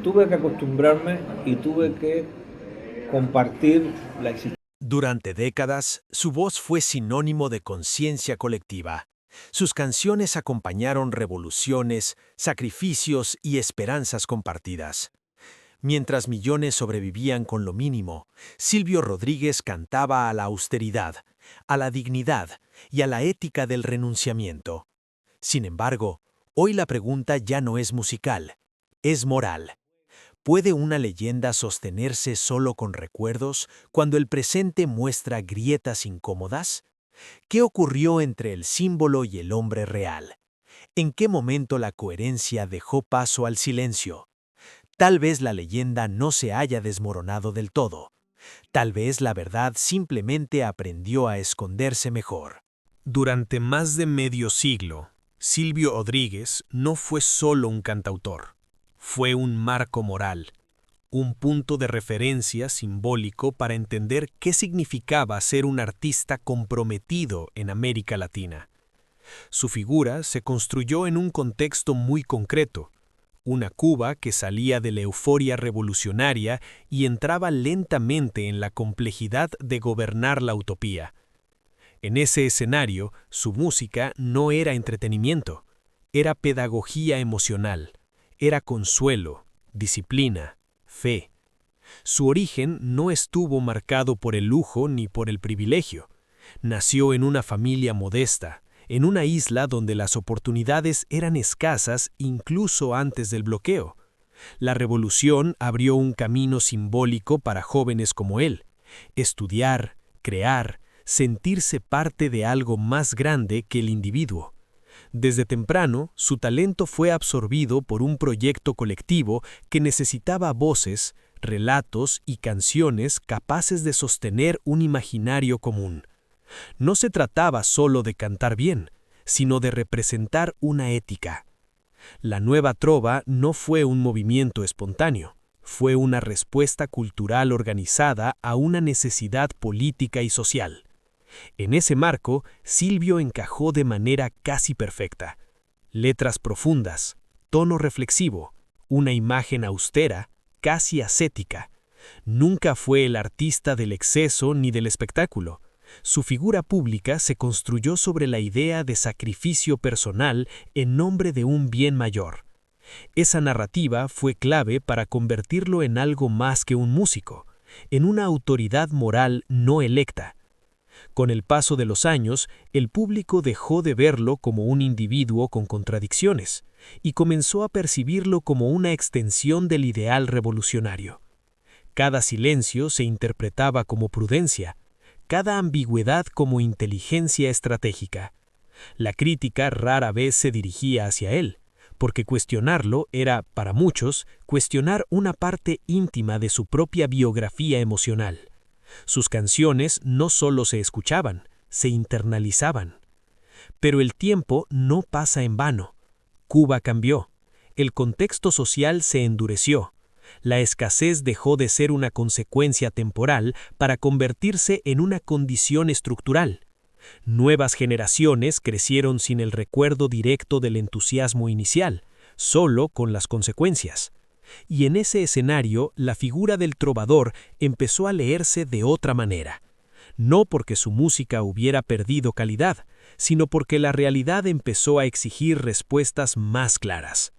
tuve que acostumbrarme y tuve que compartir la existencia. Durante décadas, su voz fue sinónimo de conciencia colectiva. Sus canciones acompañaron revoluciones, sacrificios y esperanzas compartidas. Mientras millones sobrevivían con lo mínimo, Silvio Rodríguez cantaba a la austeridad, a la dignidad y a la ética del renunciamiento. Sin embargo, hoy la pregunta ya no es musical, es moral. ¿Puede una leyenda sostenerse solo con recuerdos cuando el presente muestra grietas incómodas? ¿Qué ocurrió entre el símbolo y el hombre real? ¿En qué momento la coherencia dejó paso al silencio? Tal vez la leyenda no se haya desmoronado del todo. Tal vez la verdad simplemente aprendió a esconderse mejor. Durante más de medio siglo, Silvio Rodríguez no fue solo un cantautor. Fue un marco moral, un punto de referencia simbólico para entender qué significaba ser un artista comprometido en América Latina. Su figura se construyó en un contexto muy concreto, una Cuba que salía de la euforia revolucionaria y entraba lentamente en la complejidad de gobernar la utopía. En ese escenario, su música no era entretenimiento, era pedagogía emocional, era consuelo, disciplina, fe. Su origen no estuvo marcado por el lujo ni por el privilegio. Nació en una familia modesta, en una isla donde las oportunidades eran escasas incluso antes del bloqueo. La revolución abrió un camino simbólico para jóvenes como él: estudiar, crear, sentirse parte de algo más grande que el individuo. Desde temprano, su talento fue absorbido por un proyecto colectivo que necesitaba voces, relatos y canciones capaces de sostener un imaginario común. No se trataba solo de cantar bien, sino de representar una ética. La nueva trova no fue un movimiento espontáneo, fue una respuesta cultural organizada a una necesidad política y social. En ese marco, Silvio encajó de manera casi perfecta. Letras profundas, tono reflexivo, una imagen austera, casi ascética. Nunca fue el artista del exceso ni del espectáculo. Su figura pública se construyó sobre la idea de sacrificio personal en nombre de un bien mayor. Esa narrativa fue clave para convertirlo en algo más que un músico, en una autoridad moral no electa. Con el paso de los años, el público dejó de verlo como un individuo con contradicciones y comenzó a percibirlo como una extensión del ideal revolucionario. Cada silencio se interpretaba como prudencia, cada ambigüedad como inteligencia estratégica. La crítica rara vez se dirigía hacia él, porque cuestionarlo era, para muchos, cuestionar una parte íntima de su propia biografía emocional. Sus canciones no solo se escuchaban, se internalizaban. Pero el tiempo no pasa en vano. Cuba cambió. El contexto social se endureció. La escasez dejó de ser una consecuencia temporal para convertirse en una condición estructural. Nuevas generaciones crecieron sin el recuerdo directo del entusiasmo inicial, solo con las consecuencias. Y en ese escenario, la figura del trovador empezó a leerse de otra manera. No porque su música hubiera perdido calidad, sino porque la realidad empezó a exigir respuestas más claras.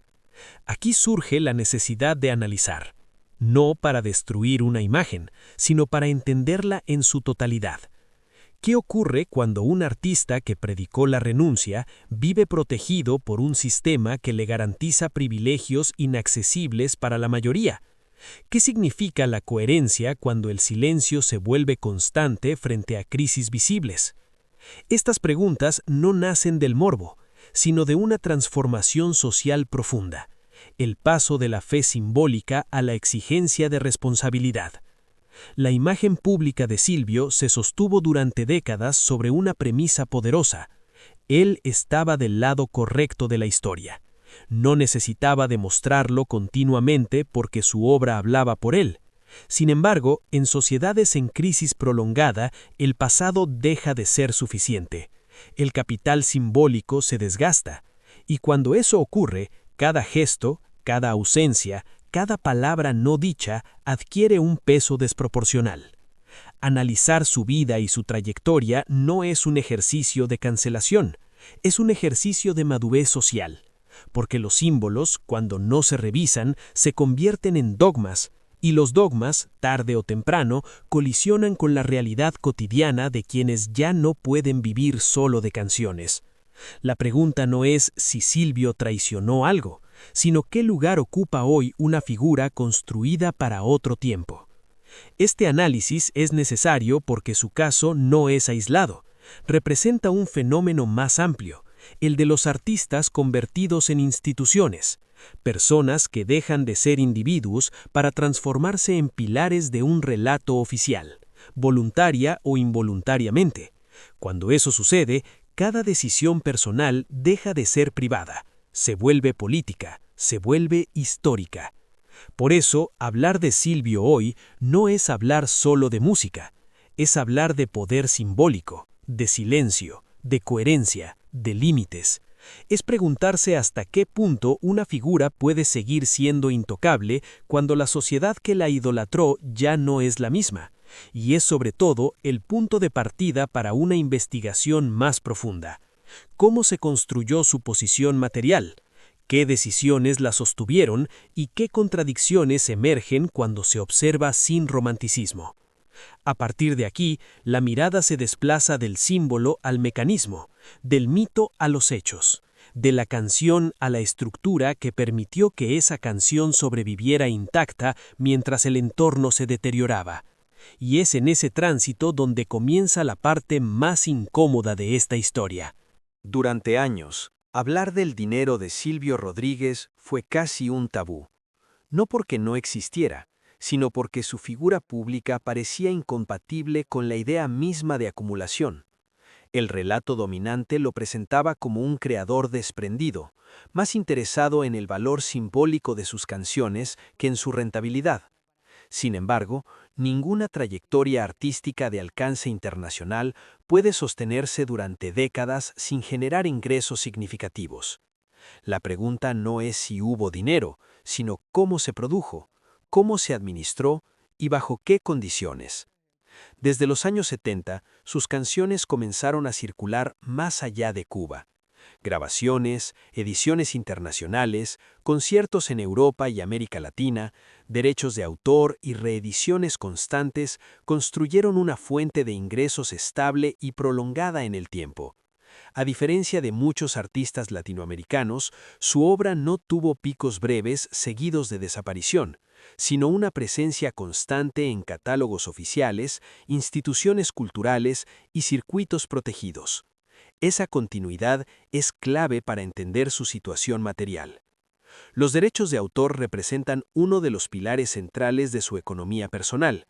Aquí surge la necesidad de analizar, no para destruir una imagen, sino para entenderla en su totalidad. ¿Qué ocurre cuando un artista que predicó la renuncia vive protegido por un sistema que le garantiza privilegios inaccesibles para la mayoría? ¿Qué significa la coherencia cuando el silencio se vuelve constante frente a crisis visibles? Estas preguntas no nacen del morbo, sino de una transformación social profunda, el paso de la fe simbólica a la exigencia de responsabilidad. La imagen pública de Silvio se sostuvo durante décadas sobre una premisa poderosa: él estaba del lado correcto de la historia. No necesitaba demostrarlo continuamente porque su obra hablaba por él. Sin embargo, en sociedades en crisis prolongada, el pasado deja de ser suficiente. El capital simbólico se desgasta, y cuando eso ocurre, cada gesto, cada ausencia, cada palabra no dicha adquiere un peso desproporcional. Analizar su vida y su trayectoria no es un ejercicio de cancelación, es un ejercicio de madurez social, porque los símbolos, cuando no se revisan, se convierten en dogmas, y los dogmas, tarde o temprano, colisionan con la realidad cotidiana de quienes ya no pueden vivir solo de canciones. La pregunta no es si Silvio traicionó algo, sino qué lugar ocupa hoy una figura construida para otro tiempo. Este análisis es necesario porque su caso no es aislado, representa un fenómeno más amplio, el de los artistas convertidos en instituciones, personas que dejan de ser individuos para transformarse en pilares de un relato oficial, voluntaria o involuntariamente. Cuando eso sucede, cada decisión personal deja de ser privada, se vuelve política, se vuelve histórica. Por eso, hablar de Silvio hoy no es hablar solo de música, es hablar de poder simbólico, de silencio, de coherencia, de límites. Es preguntarse hasta qué punto una figura puede seguir siendo intocable cuando la sociedad que la idolatró ya no es la misma, y es sobre todo el punto de partida para una investigación más profunda. ¿Cómo se construyó su posición material? ¿Qué decisiones la sostuvieron y qué contradicciones emergen cuando se observa sin romanticismo? A partir de aquí, la mirada se desplaza del símbolo al mecanismo, del mito a los hechos, de la canción a la estructura que permitió que esa canción sobreviviera intacta mientras el entorno se deterioraba. Y es en ese tránsito donde comienza la parte más incómoda de esta historia. Durante años, hablar del dinero de Silvio Rodríguez fue casi un tabú. No porque no existiera, sino porque su figura pública parecía incompatible con la idea misma de acumulación. El relato dominante lo presentaba como un creador desprendido, más interesado en el valor simbólico de sus canciones que en su rentabilidad. Sin embargo, ninguna trayectoria artística de alcance internacional puede sostenerse durante décadas sin generar ingresos significativos. La pregunta no es si hubo dinero, sino cómo se produjo, cómo se administró y bajo qué condiciones. Desde los años 70, sus canciones comenzaron a circular más allá de Cuba. Grabaciones, ediciones internacionales, conciertos en Europa y América Latina, derechos de autor y reediciones constantes construyeron una fuente de ingresos estable y prolongada en el tiempo. A diferencia de muchos artistas latinoamericanos, su obra no tuvo picos breves seguidos de desaparición, sino una presencia constante en catálogos oficiales, instituciones culturales y circuitos protegidos. Esa continuidad es clave para entender su situación material. Los derechos de autor representan uno de los pilares centrales de su economía personal.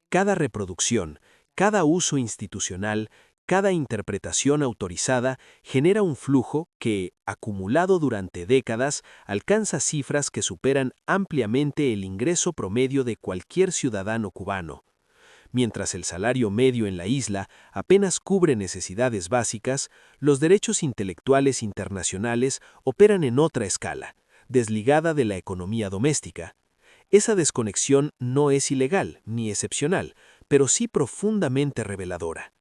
Cada reproducción, cada uso institucional, cada interpretación autorizada genera un flujo que, acumulado durante décadas, alcanza cifras que superan ampliamente el ingreso promedio de cualquier ciudadano cubano. Mientras el salario medio en la isla apenas cubre necesidades básicas, los derechos intelectuales internacionales operan en otra escala, desligada de la economía doméstica. Esa desconexión no es ilegal ni excepcional, pero sí profundamente reveladora.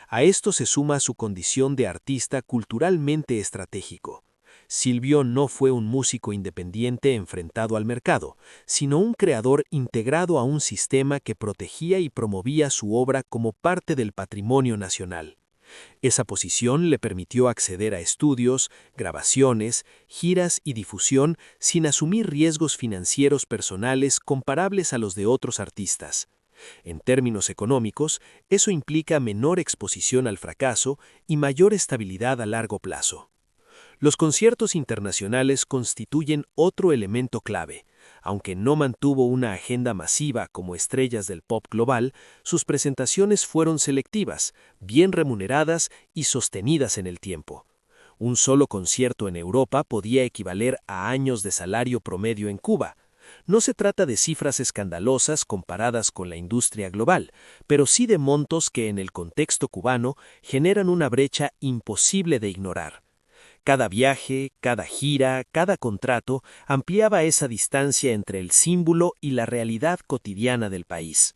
A esto se suma su condición de artista culturalmente estratégico. Silvio no fue un músico independiente enfrentado al mercado, sino un creador integrado a un sistema que protegía y promovía su obra como parte del patrimonio nacional. Esa posición le permitió acceder a estudios, grabaciones, giras y difusión sin asumir riesgos financieros personales comparables a los de otros artistas. En términos económicos, eso implica menor exposición al fracaso y mayor estabilidad a largo plazo. Los conciertos internacionales constituyen otro elemento clave. Aunque no mantuvo una agenda masiva como estrellas del pop global, sus presentaciones fueron selectivas, bien remuneradas y sostenidas en el tiempo. Un solo concierto en Europa podía equivaler a años de salario promedio en Cuba. No se trata de cifras escandalosas comparadas con la industria global, pero sí de montos que en el contexto cubano generan una brecha imposible de ignorar. Cada viaje, cada gira, cada contrato ampliaba esa distancia entre el símbolo y la realidad cotidiana del país.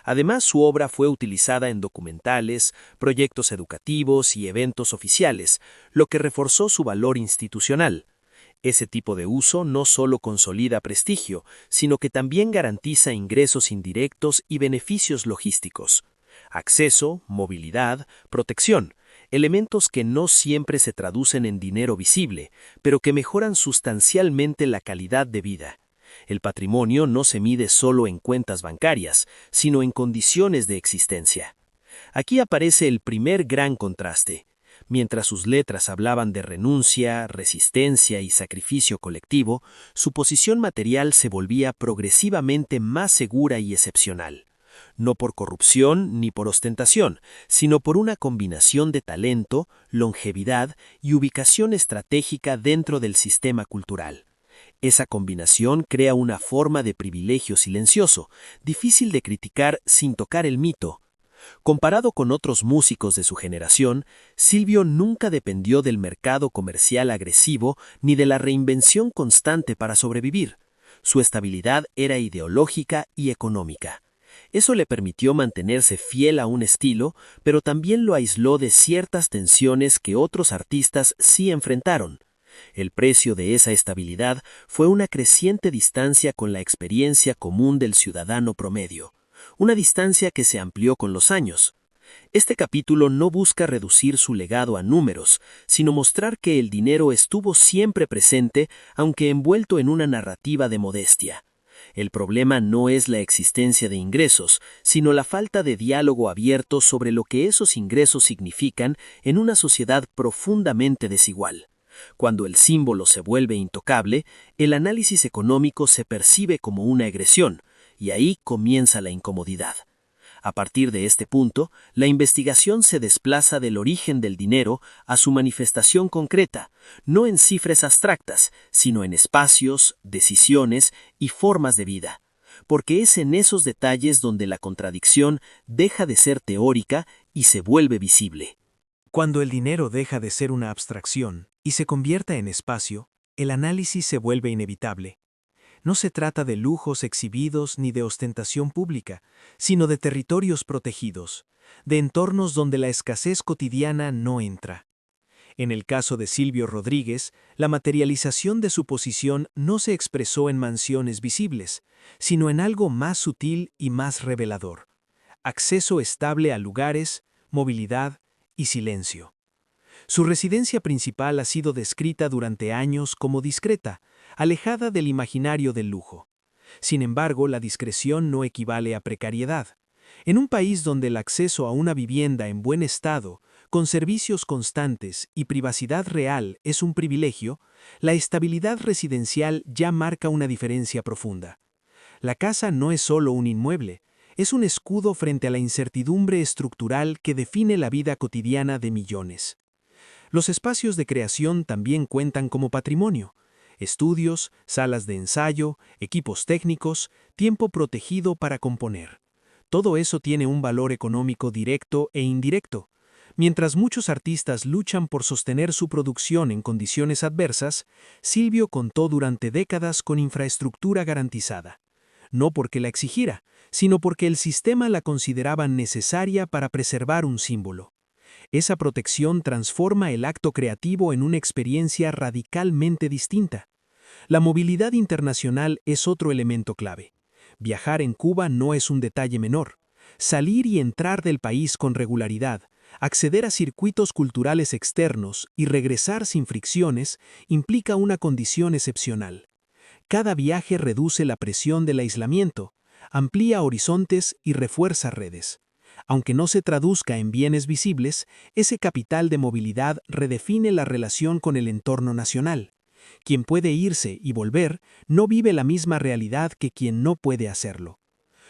Además, su obra fue utilizada en documentales, proyectos educativos y eventos oficiales, lo que reforzó su valor institucional. Ese tipo de uso no solo consolida prestigio, sino que también garantiza ingresos indirectos y beneficios logísticos. Acceso, movilidad, protección, elementos que no siempre se traducen en dinero visible, pero que mejoran sustancialmente la calidad de vida. El patrimonio no se mide solo en cuentas bancarias, sino en condiciones de existencia. Aquí aparece el primer gran contraste. Mientras sus letras hablaban de renuncia, resistencia y sacrificio colectivo, su posición material se volvía progresivamente más segura y excepcional. No por corrupción ni por ostentación, sino por una combinación de talento, longevidad y ubicación estratégica dentro del sistema cultural. Esa combinación crea una forma de privilegio silencioso, difícil de criticar sin tocar el mito. Comparado con otros músicos de su generación, Silvio nunca dependió del mercado comercial agresivo ni de la reinvención constante para sobrevivir. Su estabilidad era ideológica y económica. Eso le permitió mantenerse fiel a un estilo, pero también lo aisló de ciertas tensiones que otros artistas sí enfrentaron. El precio de esa estabilidad fue una creciente distancia con la experiencia común del ciudadano promedio, una distancia que se amplió con los años. Este capítulo no busca reducir su legado a números, sino mostrar que el dinero estuvo siempre presente, aunque envuelto en una narrativa de modestia. El problema no es la existencia de ingresos, sino la falta de diálogo abierto sobre lo que esos ingresos significan en una sociedad profundamente desigual. Cuando el símbolo se vuelve intocable, el análisis económico se percibe como una agresión, y ahí comienza la incomodidad. A partir de este punto, la investigación se desplaza del origen del dinero a su manifestación concreta, no en cifras abstractas, sino en espacios, decisiones y formas de vida. Porque es en esos detalles donde la contradicción deja de ser teórica y se vuelve visible. Cuando el dinero deja de ser una abstracción y se convierta en espacio, el análisis se vuelve inevitable. No se trata de lujos exhibidos ni de ostentación pública, sino de territorios protegidos, de entornos donde la escasez cotidiana no entra. En el caso de Silvio Rodríguez, la materialización de su posición no se expresó en mansiones visibles, sino en algo más sutil y más revelador: acceso estable a lugares, movilidad y silencio. Su residencia principal ha sido descrita durante años como discreta, alejada del imaginario del lujo. Sin embargo, la discreción no equivale a precariedad. En un país donde el acceso a una vivienda en buen estado, con servicios constantes y privacidad real es un privilegio, la estabilidad residencial ya marca una diferencia profunda. La casa no es solo un inmueble, es un escudo frente a la incertidumbre estructural que define la vida cotidiana de millones. Los espacios de creación también cuentan como patrimonio: estudios, salas de ensayo, equipos técnicos, tiempo protegido para componer. Todo eso tiene un valor económico directo e indirecto. Mientras muchos artistas luchan por sostener su producción en condiciones adversas, Silvio contó durante décadas con infraestructura garantizada. No porque la exigiera, sino porque el sistema la consideraba necesaria para preservar un símbolo. Esa protección transforma el acto creativo en una experiencia radicalmente distinta. La movilidad internacional es otro elemento clave. Viajar en Cuba no es un detalle menor. Salir y entrar del país con regularidad, acceder a circuitos culturales externos y regresar sin fricciones implica una condición excepcional. Cada viaje reduce la presión del aislamiento, amplía horizontes y refuerza redes. Aunque no se traduzca en bienes visibles, ese capital de movilidad redefine la relación con el entorno nacional. Quien puede irse y volver no vive la misma realidad que quien no puede hacerlo.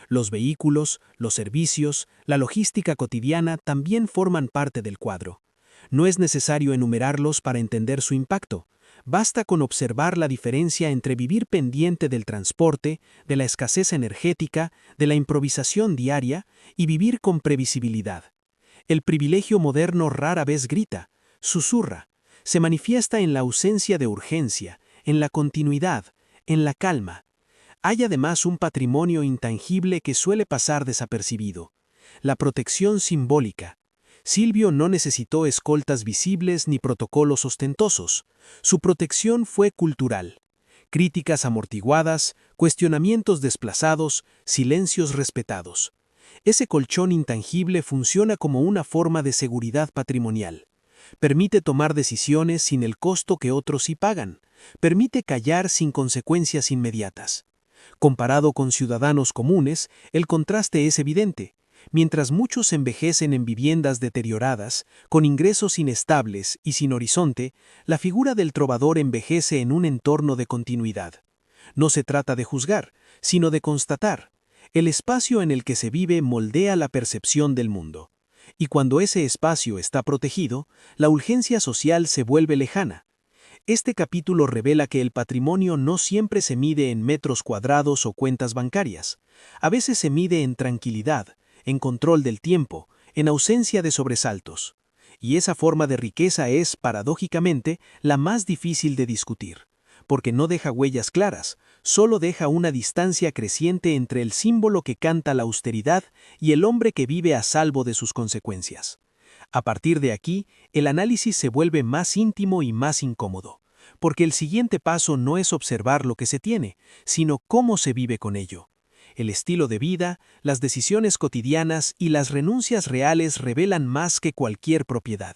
Los vehículos, los servicios, la logística cotidiana también forman parte del cuadro. No es necesario enumerarlos para entender su impacto. Basta con observar la diferencia entre vivir pendiente del transporte, de la escasez energética, de la improvisación diaria y vivir con previsibilidad. El privilegio moderno rara vez grita, susurra, se manifiesta en la ausencia de urgencia, en la continuidad, en la calma. Hay además un patrimonio intangible que suele pasar desapercibido: la protección simbólica. Silvio no necesitó escoltas visibles ni protocolos ostentosos. Su protección fue cultural. Críticas amortiguadas, cuestionamientos desplazados, silencios respetados. Ese colchón intangible funciona como una forma de seguridad patrimonial. Permite tomar decisiones sin el costo que otros sí pagan. Permite callar sin consecuencias inmediatas. Comparado con ciudadanos comunes, el contraste es evidente. Mientras muchos envejecen en viviendas deterioradas, con ingresos inestables y sin horizonte, la figura del trovador envejece en un entorno de continuidad. No se trata de juzgar, sino de constatar. El espacio en el que se vive moldea la percepción del mundo. Y cuando ese espacio está protegido, la urgencia social se vuelve lejana. Este capítulo revela que el patrimonio no siempre se mide en metros cuadrados o cuentas bancarias. A veces se mide en tranquilidad, en control del tiempo, en ausencia de sobresaltos. Y esa forma de riqueza es, paradójicamente, la más difícil de discutir, porque no deja huellas claras, solo deja una distancia creciente entre el símbolo que canta la austeridad y el hombre que vive a salvo de sus consecuencias. A partir de aquí, el análisis se vuelve más íntimo y más incómodo, porque el siguiente paso no es observar lo que se tiene, sino cómo se vive con ello. El estilo de vida, las decisiones cotidianas y las renuncias reales revelan más que cualquier propiedad.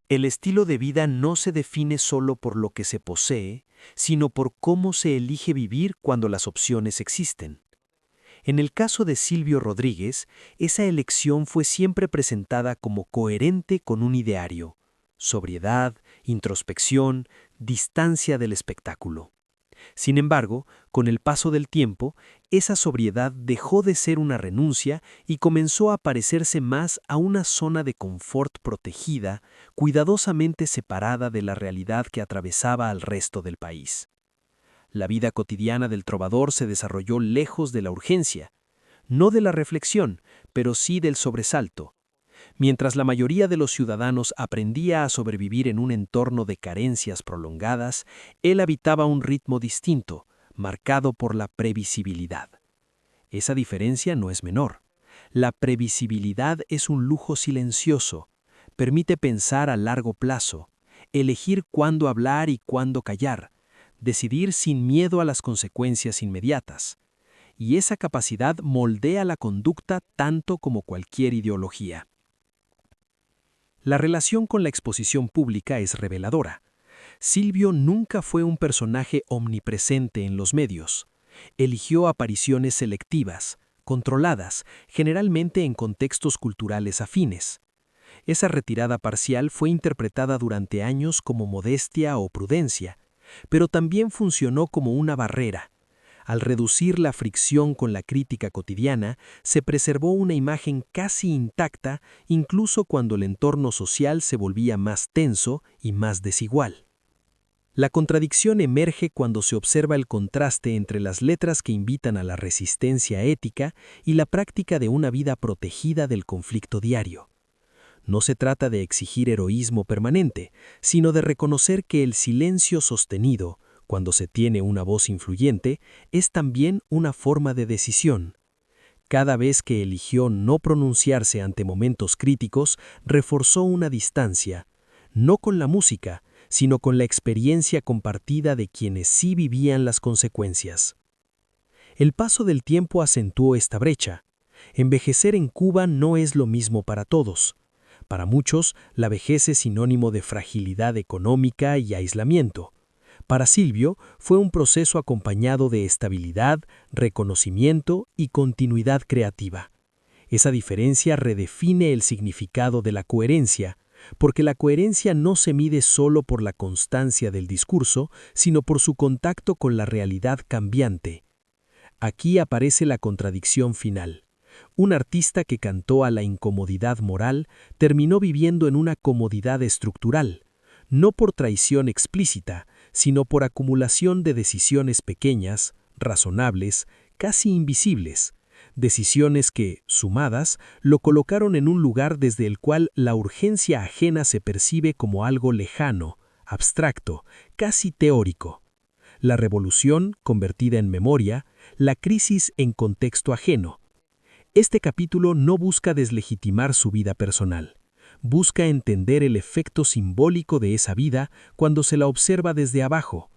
El estilo de vida no se define solo por lo que se posee, sino por cómo se elige vivir cuando las opciones existen. En el caso de Silvio Rodríguez, esa elección fue siempre presentada como coherente con un ideario: sobriedad, introspección, distancia del espectáculo. Sin embargo, con el paso del tiempo, esa sobriedad dejó de ser una renuncia y comenzó a parecerse más a una zona de confort protegida, cuidadosamente separada de la realidad que atravesaba al resto del país. La vida cotidiana del trovador se desarrolló lejos de la urgencia, no de la reflexión, pero sí del sobresalto. Mientras la mayoría de los ciudadanos aprendía a sobrevivir en un entorno de carencias prolongadas, él habitaba un ritmo distinto, marcado por la previsibilidad. Esa diferencia no es menor. La previsibilidad es un lujo silencioso, permite pensar a largo plazo, elegir cuándo hablar y cuándo callar, decidir sin miedo a las consecuencias inmediatas. Y esa capacidad moldea la conducta tanto como cualquier ideología. La relación con la exposición pública es reveladora. Silvio nunca fue un personaje omnipresente en los medios. Eligió apariciones selectivas, controladas, generalmente en contextos culturales afines. Esa retirada parcial fue interpretada durante años como modestia o prudencia, pero también funcionó como una barrera. Al reducir la fricción con la crítica cotidiana, se preservó una imagen casi intacta, incluso cuando el entorno social se volvía más tenso y más desigual. La contradicción emerge cuando se observa el contraste entre las letras que invitan a la resistencia ética y la práctica de una vida protegida del conflicto diario. No se trata de exigir heroísmo permanente, sino de reconocer que el silencio sostenido, cuando se tiene una voz influyente, es también una forma de decisión. Cada vez que eligió no pronunciarse ante momentos críticos, reforzó una distancia, no con la música, sino con la experiencia compartida de quienes sí vivían las consecuencias. El paso del tiempo acentuó esta brecha. Envejecer en Cuba no es lo mismo para todos. Para muchos, la vejez es sinónimo de fragilidad económica y aislamiento. Para Silvio, fue un proceso acompañado de estabilidad, reconocimiento y continuidad creativa. Esa diferencia redefine el significado de la coherencia, porque la coherencia no se mide solo por la constancia del discurso, sino por su contacto con la realidad cambiante. Aquí aparece la contradicción final. Un artista que cantó a la incomodidad moral terminó viviendo en una comodidad estructural, no por traición explícita, sino por acumulación de decisiones pequeñas, razonables, casi invisibles, decisiones que, sumadas, lo colocaron en un lugar desde el cual la urgencia ajena se percibe como algo lejano, abstracto, casi teórico. La revolución, convertida en memoria, la crisis en contexto ajeno. Este capítulo no busca deslegitimar su vida personal. Busca entender el efecto simbólico de esa vida cuando se la observa desde abajo,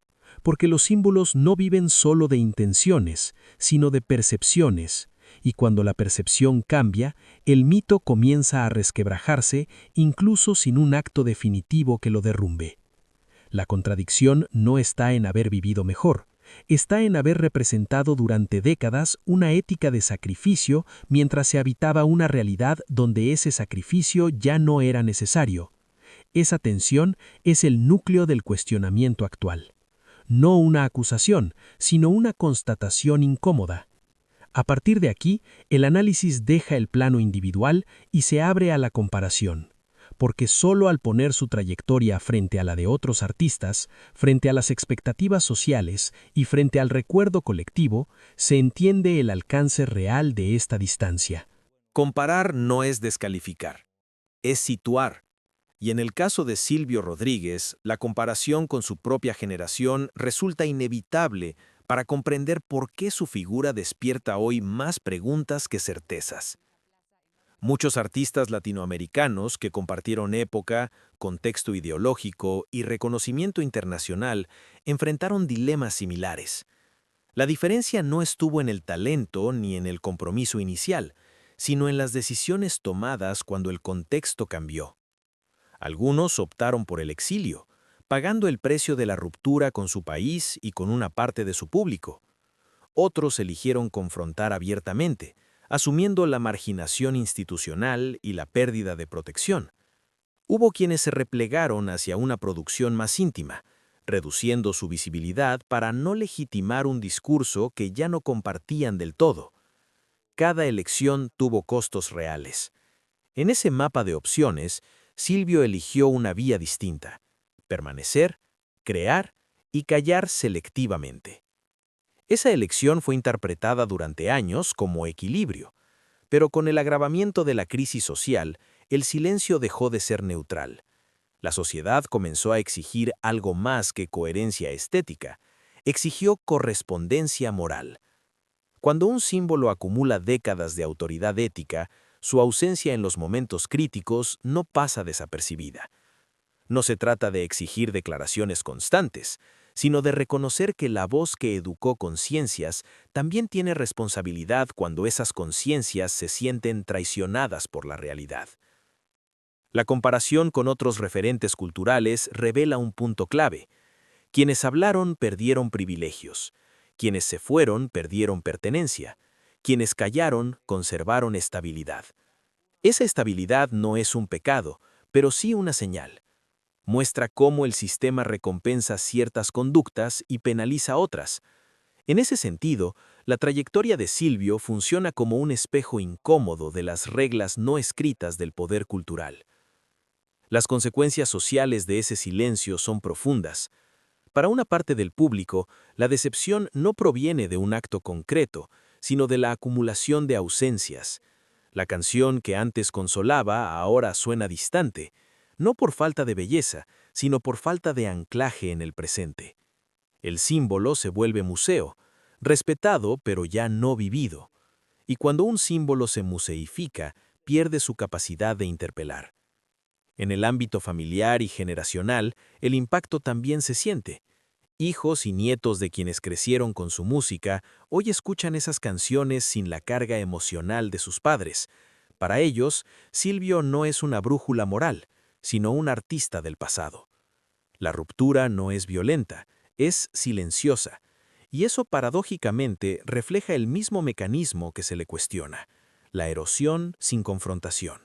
porque los símbolos no viven solo de intenciones, sino de percepciones, y cuando la percepción cambia, el mito comienza a resquebrajarse incluso sin un acto definitivo que lo derrumbe. La contradicción no está en haber vivido mejor, está en haber representado durante décadas una ética de sacrificio mientras se habitaba una realidad donde ese sacrificio ya no era necesario. Esa tensión es el núcleo del cuestionamiento actual. No una acusación, sino una constatación incómoda. A partir de aquí, el análisis deja el plano individual y se abre a la comparación, porque solo al poner su trayectoria frente a la de otros artistas, frente a las expectativas sociales y frente al recuerdo colectivo, se entiende el alcance real de esta distancia. Comparar no es descalificar, es situar. Y en el caso de Silvio Rodríguez, la comparación con su propia generación resulta inevitable para comprender por qué su figura despierta hoy más preguntas que certezas. Muchos artistas latinoamericanos que compartieron época, contexto ideológico y reconocimiento internacional enfrentaron dilemas similares. La diferencia no estuvo en el talento ni en el compromiso inicial, sino en las decisiones tomadas cuando el contexto cambió. Algunos optaron por el exilio, pagando el precio de la ruptura con su país y con una parte de su público. Otros eligieron confrontar abiertamente, asumiendo la marginación institucional y la pérdida de protección. Hubo quienes se replegaron hacia una producción más íntima, reduciendo su visibilidad para no legitimar un discurso que ya no compartían del todo. Cada elección tuvo costos reales. En ese mapa de opciones, Silvio eligió una vía distinta: permanecer, crear y callar selectivamente. Esa elección fue interpretada durante años como equilibrio, pero con el agravamiento de la crisis social, el silencio dejó de ser neutral. La sociedad comenzó a exigir algo más que coherencia estética, exigió correspondencia moral. Cuando un símbolo acumula décadas de autoridad ética, su ausencia en los momentos críticos no pasa desapercibida. No se trata de exigir declaraciones constantes, sino de reconocer que la voz que educó conciencias también tiene responsabilidad cuando esas conciencias se sienten traicionadas por la realidad. La comparación con otros referentes culturales revela un punto clave. Quienes hablaron perdieron privilegios. Quienes se fueron perdieron pertenencia. Quienes callaron conservaron estabilidad. Esa estabilidad no es un pecado, pero sí una señal. Muestra cómo el sistema recompensa ciertas conductas y penaliza otras. En ese sentido, la trayectoria de Silvio funciona como un espejo incómodo de las reglas no escritas del poder cultural. Las consecuencias sociales de ese silencio son profundas. Para una parte del público, la decepción no proviene de un acto concreto, sino de la acumulación de ausencias. La canción que antes consolaba ahora suena distante, no por falta de belleza, sino por falta de anclaje en el presente. El símbolo se vuelve museo, respetado pero ya no vivido. Y cuando un símbolo se museifica, pierde su capacidad de interpelar. En el ámbito familiar y generacional, el impacto también se siente. Hijos y nietos de quienes crecieron con su música hoy escuchan esas canciones sin la carga emocional de sus padres. Para ellos, Silvio no es una brújula moral, sino un artista del pasado. La ruptura no es violenta, es silenciosa, y eso paradójicamente refleja el mismo mecanismo que se le cuestiona: la erosión sin confrontación.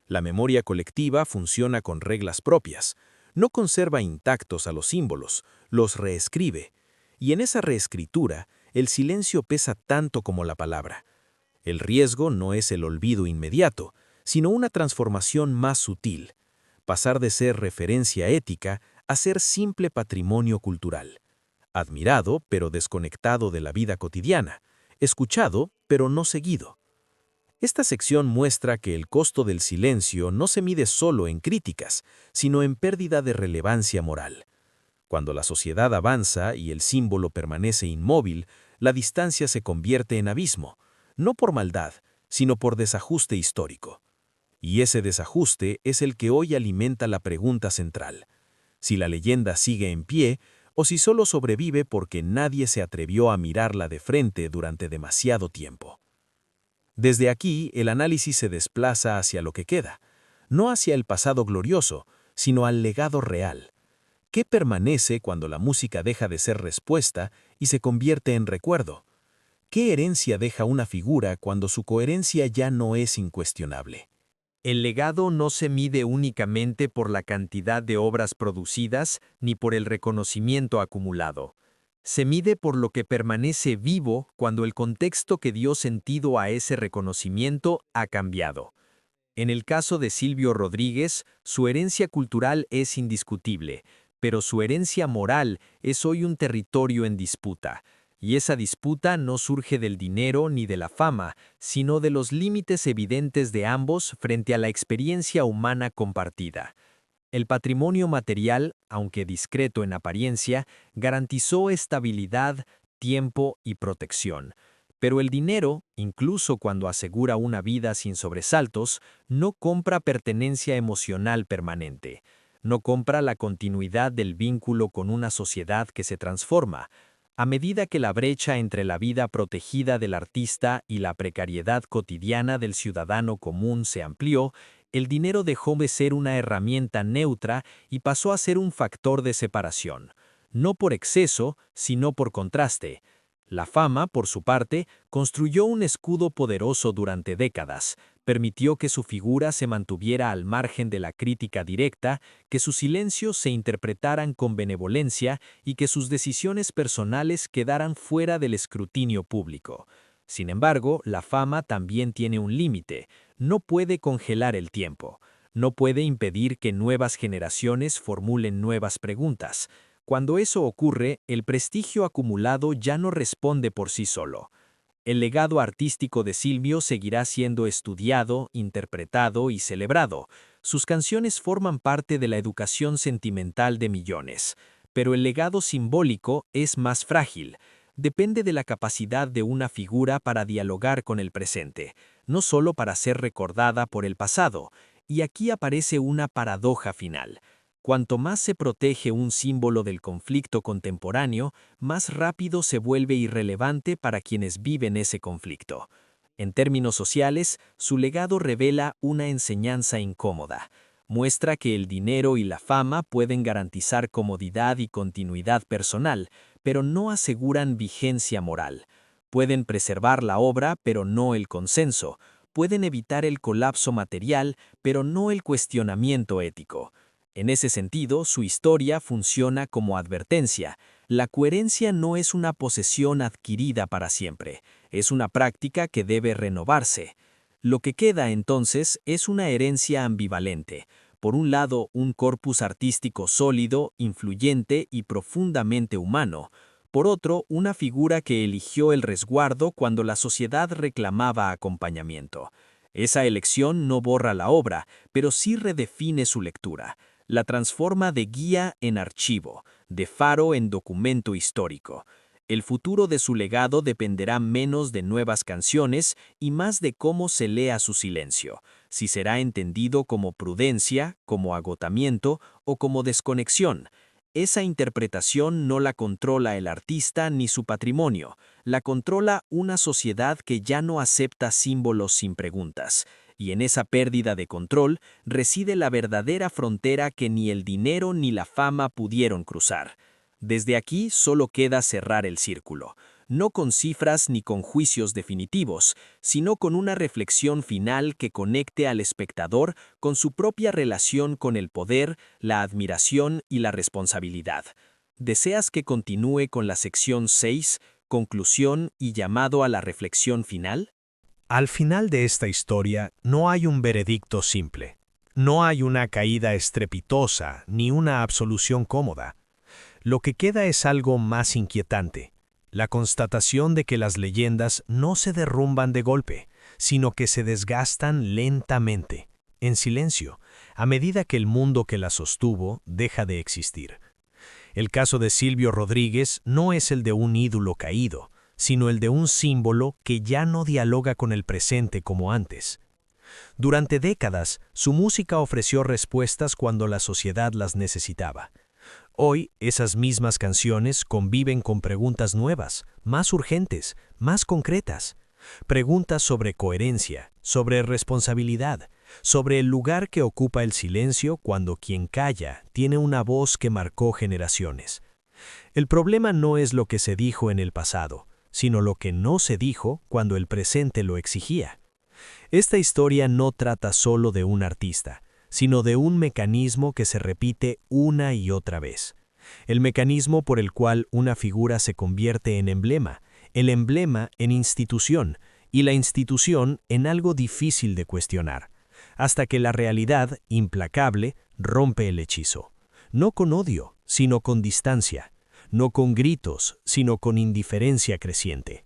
La memoria colectiva funciona con reglas propias, no conserva intactos a los símbolos, los reescribe, y en esa reescritura el silencio pesa tanto como la palabra. El riesgo no es el olvido inmediato, sino una transformación más sutil: pasar de ser referencia ética a ser simple patrimonio cultural, admirado pero desconectado de la vida cotidiana, escuchado pero no seguido. Esta sección muestra que el costo del silencio no se mide solo en críticas, sino en pérdida de relevancia moral. Cuando la sociedad avanza y el símbolo permanece inmóvil, la distancia se convierte en abismo, no por maldad, sino por desajuste histórico. Y ese desajuste es el que hoy alimenta la pregunta central: si la leyenda sigue en pie o si solo sobrevive porque nadie se atrevió a mirarla de frente durante demasiado tiempo. Desde aquí, el análisis se desplaza hacia lo que queda, no hacia el pasado glorioso, sino al legado real. ¿Qué permanece cuando la música deja de ser respuesta y se convierte en recuerdo? ¿Qué herencia deja una figura cuando su coherencia ya no es incuestionable? El legado no se mide únicamente por la cantidad de obras producidas ni por el reconocimiento acumulado. Se mide por lo que permanece vivo cuando el contexto que dio sentido a ese reconocimiento ha cambiado. En el caso de Silvio Rodríguez, su herencia cultural es indiscutible, pero su herencia moral es hoy un territorio en disputa. Y esa disputa no surge del dinero ni de la fama, sino de los límites evidentes de ambos frente a la experiencia humana compartida. El patrimonio material, aunque discreto en apariencia, garantizó estabilidad, tiempo y protección. Pero el dinero, incluso cuando asegura una vida sin sobresaltos, no compra pertenencia emocional permanente. No compra la continuidad del vínculo con una sociedad que se transforma. A medida que la brecha entre la vida protegida del artista y la precariedad cotidiana del ciudadano común se amplió, el dinero dejó de ser una herramienta neutra y pasó a ser un factor de separación, no por exceso, sino por contraste. La fama, por su parte, construyó un escudo poderoso durante décadas, permitió que su figura se mantuviera al margen de la crítica directa, que sus silencios se interpretaran con benevolencia y que sus decisiones personales quedaran fuera del escrutinio público. Sin embargo, la fama también tiene un límite. No puede congelar el tiempo. No puede impedir que nuevas generaciones formulen nuevas preguntas. Cuando eso ocurre, el prestigio acumulado ya no responde por sí solo. El legado artístico de Silvio seguirá siendo estudiado, interpretado y celebrado. Sus canciones forman parte de la educación sentimental de millones. Pero el legado simbólico es más frágil. Depende de la capacidad de una figura para dialogar con el presente, no solo para ser recordada por el pasado. Y aquí aparece una paradoja final. Cuanto más se protege un símbolo del conflicto contemporáneo, más rápido se vuelve irrelevante para quienes viven ese conflicto. En términos sociales, su legado revela una enseñanza incómoda. Muestra que el dinero y la fama pueden garantizar comodidad y continuidad personal, pero no aseguran vigencia moral. Pueden preservar la obra, pero no el consenso. Pueden evitar el colapso material, pero no el cuestionamiento ético. En ese sentido, su historia funciona como advertencia. La coherencia no es una posesión adquirida para siempre, es una práctica que debe renovarse. Lo que queda entonces es una herencia ambivalente. Por un lado, un corpus artístico sólido, influyente y profundamente humano. Por otro, una figura que eligió el resguardo cuando la sociedad reclamaba acompañamiento. Esa elección no borra la obra, pero sí redefine su lectura. La transforma de guía en archivo, de faro en documento histórico. El futuro de su legado dependerá menos de nuevas canciones y más de cómo se lea su silencio, si será entendido como prudencia, como agotamiento o como desconexión. Esa interpretación no la controla el artista ni su patrimonio, la controla una sociedad que ya no acepta símbolos sin preguntas. Y en esa pérdida de control reside la verdadera frontera que ni el dinero ni la fama pudieron cruzar. Desde aquí solo queda cerrar el círculo, no con cifras ni con juicios definitivos, sino con una reflexión final que conecte al espectador con su propia relación con el poder, la admiración y la responsabilidad. ¿Deseas que continúe con la sección 6, conclusión y llamado a la reflexión final? Al final de esta historia no hay un veredicto simple. No hay una caída estrepitosa ni una absolución cómoda. Lo que queda es algo más inquietante, la constatación de que las leyendas no se derrumban de golpe, sino que se desgastan lentamente, en silencio, a medida que el mundo que las sostuvo deja de existir. El caso de Silvio Rodríguez no es el de un ídolo caído, sino el de un símbolo que ya no dialoga con el presente como antes. Durante décadas, su música ofreció respuestas cuando la sociedad las necesitaba. Hoy, esas mismas canciones conviven con preguntas nuevas, más urgentes, más concretas. Preguntas sobre coherencia, sobre responsabilidad, sobre el lugar que ocupa el silencio cuando quien calla tiene una voz que marcó generaciones. El problema no es lo que se dijo en el pasado, sino lo que no se dijo cuando el presente lo exigía. Esta historia no trata solo de un artista, sino de un mecanismo que se repite una y otra vez. El mecanismo por el cual una figura se convierte en emblema, el emblema en institución y la institución en algo difícil de cuestionar, hasta que la realidad, implacable, rompe el hechizo. No con odio, sino con distancia. No con gritos, sino con indiferencia creciente.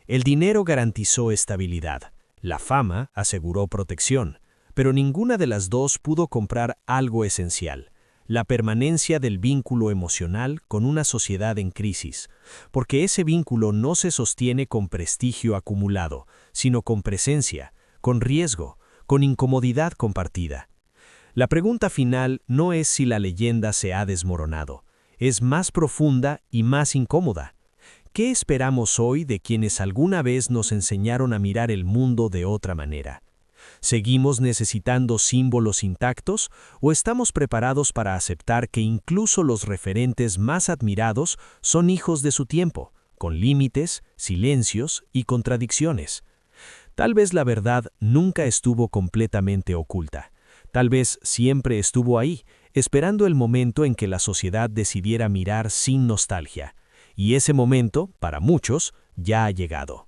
El dinero garantizó estabilidad. La fama aseguró protección, pero ninguna de las dos pudo comprar algo esencial, la permanencia del vínculo emocional con una sociedad en crisis, porque ese vínculo no se sostiene con prestigio acumulado, sino con presencia, con riesgo, con incomodidad compartida. La pregunta final no es si la leyenda se ha desmoronado, es más profunda y más incómoda. ¿Qué esperamos hoy de quienes alguna vez nos enseñaron a mirar el mundo de otra manera? ¿Seguimos necesitando símbolos intactos o estamos preparados para aceptar que incluso los referentes más admirados son hijos de su tiempo, con límites, silencios y contradicciones? Tal vez la verdad nunca estuvo completamente oculta. Tal vez siempre estuvo ahí, esperando el momento en que la sociedad decidiera mirar sin nostalgia. Y ese momento, para muchos, ya ha llegado.